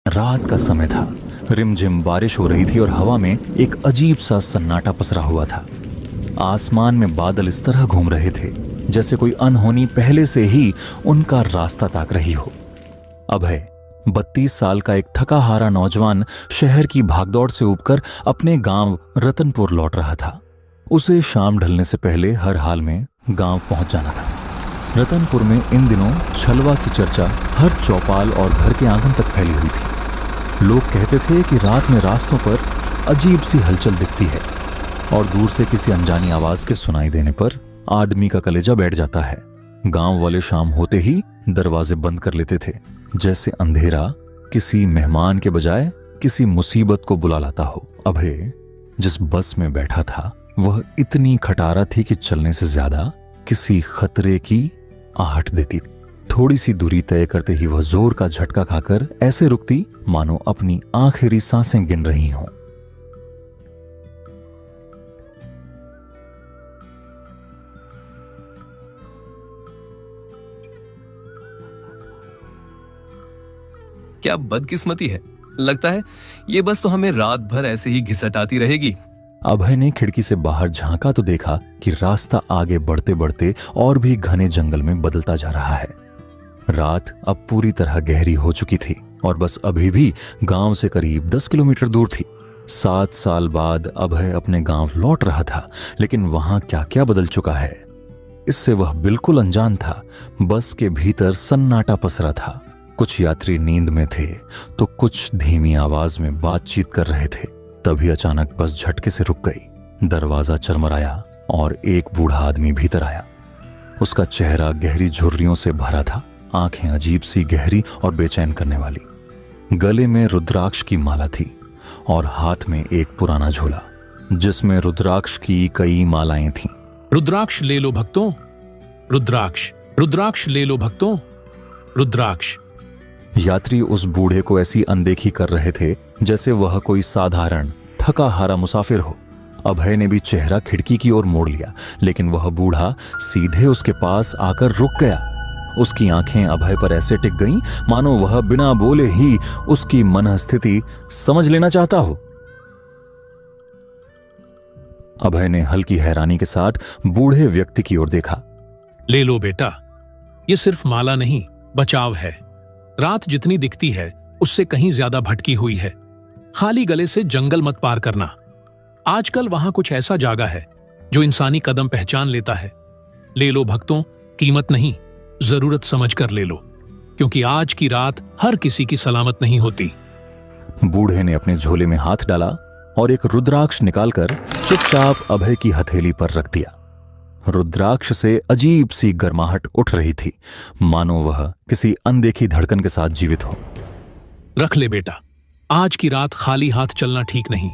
रात का समय था। रिमझिम बारिश हो रही थी और हवा में एक अजीब सा सन्नाटा पसरा हुआ था। आसमान में बादल इस तरह घूम रहे थे जैसे कोई अनहोनी पहले से ही उनका रास्ता ताक रही हो। अभय 32 साल का एक थका हारा नौजवान शहर की भागदौड़ से उबकर अपने गांव रतनपुर लौट रहा था। उसे शाम ढलने से पहले हर हाल में गांव पहुंच जाना था। रतनपुर में इन दिनों छलवा की चर्चा हर चौपाल और घर के आंगन तक फैली हुई थी। लोग कहते थे कि रात में रास्तों पर अजीब सी हलचल दिखती है और दूर से किसी अनजानी आवाज के सुनाई देने पर आदमी का कलेजा बैठ जाता है। गांव वाले शाम होते ही दरवाजे बंद कर लेते थे, जैसे अंधेरा किसी मेहमान के बजाय किसी मुसीबत को बुला लाता हो। अभय जिस बस में बैठा था वह इतनी खटारा थी कि चलने से ज्यादा किसी खतरे की आहट देती थी। थोड़ी सी दूरी तय करते ही वह जोर का झटका खाकर ऐसे रुकती मानो अपनी आखिरी सांसें गिन रही हों। क्या बदकिस्मती है। लगता है ये बस तो हमें रात भर ऐसे ही घिसटाती रहेगी। अभय ने खिड़की से बाहर झांका तो देखा कि रास्ता आगे बढ़ते बढ़ते और भी घने जंगल में बदलता जा रहा है। रात अब पूरी तरह गहरी हो चुकी थी और बस अभी भी गांव से करीब 10 किलोमीटर दूर थी। 7 साल बाद अभय अपने गांव लौट रहा था, लेकिन वहां क्या क्या बदल चुका है इससे वह बिल्कुल अनजान था। बस के भीतर सन्नाटा पसरा था। कुछ यात्री नींद में थे तो कुछ धीमी आवाज में बातचीत कर रहे थे। तभी अचानक बस झटके से रुक गई। दरवाजा चरमराया और एक बूढ़ा आदमी भीतर आया। उसका चेहरा गहरी झुर्रियों से भरा था, आंखें अजीब सी गहरी और बेचैन करने वाली। गले में रुद्राक्ष की माला थी और हाथ में एक पुराना झोला जिसमें रुद्राक्ष की कई मालाएं थीं। रुद्राक्ष ले लो भक्तों, रुद्राक्ष, रुद्राक्ष ले लो भक्तों, रुद्राक्ष। यात्री उस बूढ़े को ऐसी अनदेखी कर रहे थे जैसे वह कोई साधारण थका हारा मुसाफिर हो। अभय ने भी चेहरा खिड़की की ओर मोड़ लिया, लेकिन वह बूढ़ा सीधे उसके पास आकर रुक गया। उसकी आंखें अभय पर ऐसे टिक गईं मानो वह बिना बोले ही उसकी मनःस्थिति समझ लेना चाहता हो। अभय ने हल्की हैरानी के साथ बूढ़े व्यक्ति की ओर देखा। ले लो बेटा, ये सिर्फ माला नहीं, बचाव है। रात जितनी दिखती है उससे कहीं ज्यादा भटकी हुई है। खाली गले से जंगल मत पार करना। आजकल वहां कुछ ऐसा जागा है जो इंसानी कदम पहचान लेता है। ले लो भक्तों, कीमत नहीं, जरूरत समझ कर ले लो, क्योंकि आज की रात हर किसी की सलामत नहीं होती। बूढ़े ने अपने झोले में हाथ डाला और एक रुद्राक्ष निकालकर चुपचाप अभय की हथेली पर रख दिया। रुद्राक्ष से अजीब सी गर्माहट उठ रही थी, मानो वह किसी अनदेखी धड़कन के साथ जीवित हो। रख ले बेटा, आज की रात खाली हाथ चलना ठीक नहीं।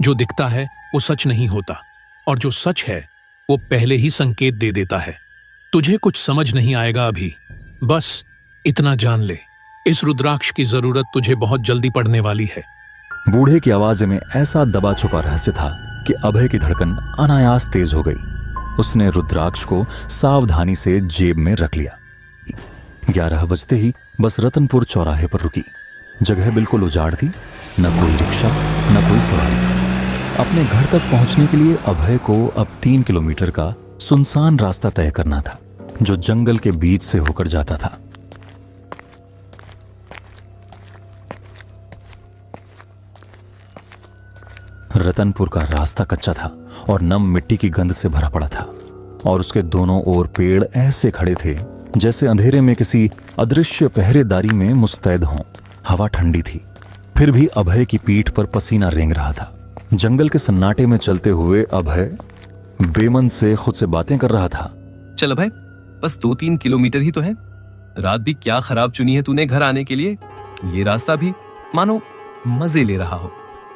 जो दिखता है वो सच नहीं होता, और जो सच है वो पहले ही संकेत दे देता है। तुझे कुछ समझ नहीं आएगा अभी, बस इतना जान ले, इस रुद्राक्ष की जरूरत तुझे बहुत जल्दी पड़ने वाली है। बूढ़े की आवाज में ऐसा दबा छुपा रहस्य था कि अभय की धड़कन अनायास तेज हो गई। उसने रुद्राक्ष को सावधानी से जेब में रख लिया। 11 बजते ही बस रतनपुर चौराहे पर रुकी। जगह बिल्कुल उजाड़ थी, न कोई रिक्शा न कोई सवारी। अपने घर तक पहुंचने के लिए अभय को अब 3 किलोमीटर का सुनसान रास्ता तय करना था, जो जंगल के बीच से होकर जाता था। रतनपुर का रास्ता कच्चा था और नम मिट्टी की गंध से भरा पड़ा था, और उसके दोनों ओर पेड़ ऐसे खड़े थे जैसे अंधेरे में किसी अदृश्य पहरेदारी में मुस्तैद हों। हवा ठंडी थी, फिर भी अभय की पीठ पर पसीना रेंग रहा था। जंगल के सन्नाटे में चलते हुए अभय बेमन से खुद से बातें कर रहा था। चल अभय, बस 2-3 किलोमीटर ही तो है। रात भी क्या खराब चुनी है तूने घर आने के लिए। ये रास्ता भी मानो मजे ले रहा हो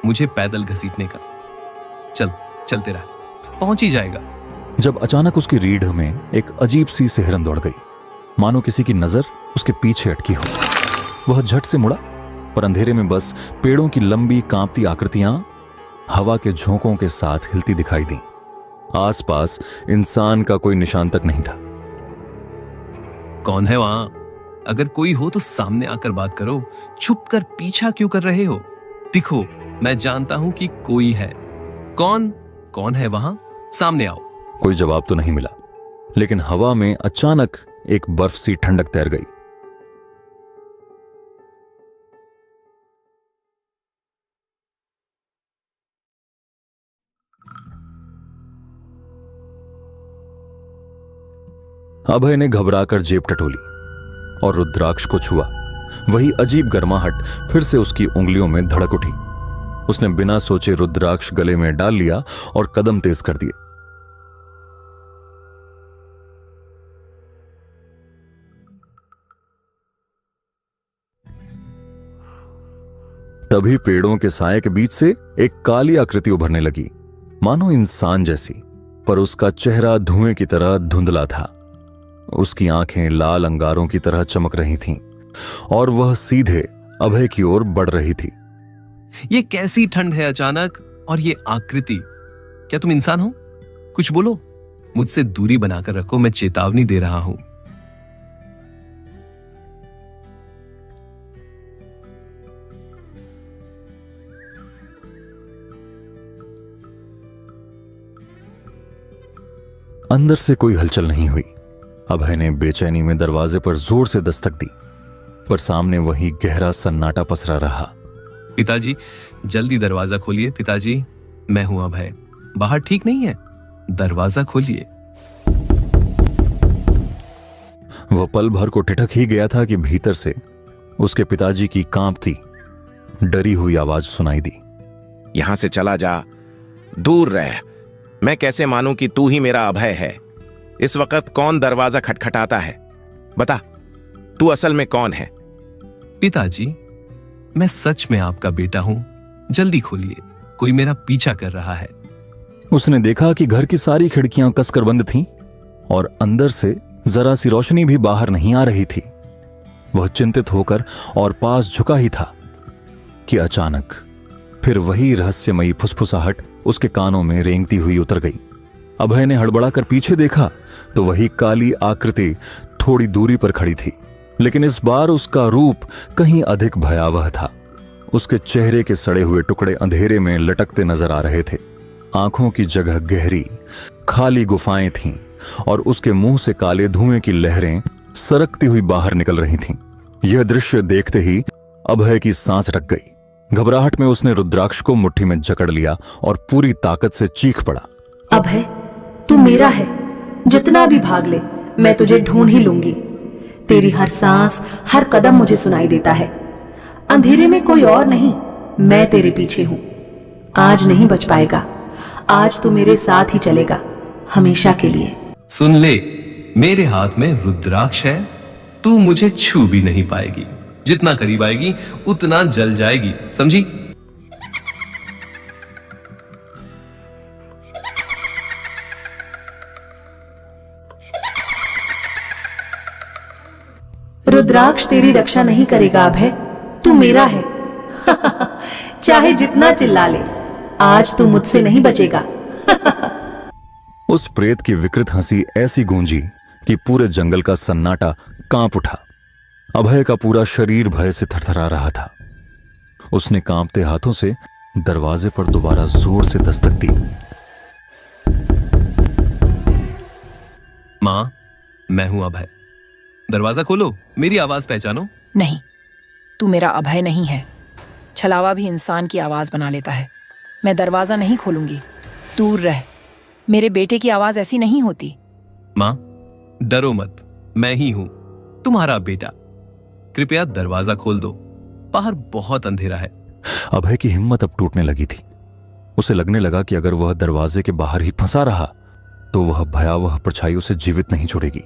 मुझे पैदल घसीटने का। चल चलते रह, पहुंच ही जाएगा। जब अचानक उसकी रीढ़ में एक अजीब सी सिहरन दौड़ गई, मानो किसी की नजर उसके पीछे अटकी हो। वह झट से मुड़ा, पर अंधेरे में बस पेड़ों की लंबी कांपती आकृतियां हवा के झोंकों के साथ हिलती दिखाई दी। आसपास इंसान का कोई निशान तक नहीं था। कौन है वहां? अगर कोई हो तो सामने आकर बात करो, छुप कर पीछा क्यों कर रहे हो? दिखो, मैं जानता हूं कि कोई है। कौन कौन है वहां? सामने आओ। कोई जवाब तो नहीं मिला, लेकिन हवा में अचानक एक बर्फ सी ठंडक तैर गई। अभय ने घबराकर जेब टटोली और रुद्राक्ष को छुआ। वही अजीब गर्माहट फिर से उसकी उंगलियों में धड़क उठी। उसने बिना सोचे रुद्राक्ष गले में डाल लिया और कदम तेज कर दिए। तभी पेड़ों के साए के बीच से एक काली आकृति उभरने लगी, मानो इंसान जैसी, पर उसका चेहरा धुएं की तरह धुंधला था। उसकी आंखें लाल अंगारों की तरह चमक रही थीं और वह सीधे अभय की ओर बढ़ रही थी। ये कैसी ठंड है अचानक, और ये आकृति? क्या तुम इंसान हो? कुछ बोलो। मुझसे दूरी बनाकर रखो, मैं चेतावनी दे रहा हूं। अंदर से कोई हलचल नहीं हुई। अभय ने बेचैनी में दरवाजे पर जोर से दस्तक दी, पर सामने वही गहरा सन्नाटा पसरा रहा। पिताजी, जल्दी दरवाजा खोलिए। पिताजी, मैं हूं अभय। बाहर ठीक नहीं है, दरवाजा खोलिए। वह पल भर को ठिठक ही गया था कि भीतर से उसके पिताजी की कांपती, डरी हुई आवाज सुनाई दी। यहां से चला जा, दूर रह। मैं कैसे मानूं कि तू ही मेरा अभय है? इस वक्त कौन दरवाजा खटखटाता है? बता, तू असल में कौन है? पिताजी, मैं सच में आपका बेटा हूं। जल्दी खोलिए, कोई मेरा पीछा कर रहा है। उसने देखा कि घर की सारी खिड़कियां कसकर बंद थीं और अंदर से जरा सी रोशनी भी बाहर नहीं आ रही थी। वह चिंतित होकर और पास झुका ही था कि अचानक फिर वही रहस्यमयी फुसफुसाहट उसके कानों में रेंगती हुई उतर गई। अभय ने हड़बड़ाकर पीछे देखा तो वही काली आकृति थोड़ी दूरी पर खड़ी थी, लेकिन इस बार उसका रूप कहीं अधिक भयावह था। उसके चेहरे के सड़े हुए टुकड़े अंधेरे में लटकते नजर आ रहे थे। आंखों की जगह गहरी खाली गुफाएं थीं और उसके मुंह से काले धुएं की लहरें सरकती हुई बाहर निकल रही थीं। यह दृश्य देखते ही अभय की सांस अटक गई। घबराहट में उसने रुद्राक्ष को मुट्ठी में जकड़ लिया और पूरी ताकत से चीख पड़ा, अभय, तू मेरा है। जितना भी भाग ले, मैं तुझे ढूंढ ही लूंगी। तेरी हर सांस, हर कदम मुझे सुनाई देता है। अंधेरे में कोई और नहीं, मैं तेरे पीछे हूं। आज नहीं बच पाएगा। आज तू मेरे साथ ही चलेगा, हमेशा के लिए। सुन ले, मेरे हाथ में रुद्राक्ष है। तू मुझे छू भी नहीं पाएगी। जितना करीब आएगी उतना जल जाएगी, समझी? रुद्राक्ष तेरी रक्षा नहीं करेगा अभय, तू मेरा है। चाहे जितना चिल्ला ले, आज तू मुझसे नहीं बचेगा। उस प्रेत की विकृत हंसी ऐसी गूंजी कि पूरे जंगल का सन्नाटा कांप उठा। अभय का पूरा शरीर भय से थरथरा रहा था। उसने कांपते हाथों से दरवाजे पर दोबारा जोर से दस्तक दी। मां, मैं हूं अभय। दरवाजा खोलो, मेरी आवाज पहचानो। नहीं, तू मेरा अभय नहीं है। छलावा भी इंसान की आवाज बना लेता है। मैं दरवाजा नहीं खोलूंगी, दूर रह। मेरे बेटे की आवाज ऐसी नहीं होती। मां, डरो मत, मैं ही हूं, तुम्हारा बेटा। कृपया दरवाजा खोल दो, बाहर बहुत अंधेरा है। अभय की हिम्मत अब टूटने लगी थी। उसे लगने लगा कि अगर वह दरवाजे के बाहर ही फंसा रहा तो वह भयावह परछाई उसे जीवित नहीं छोड़ेगी।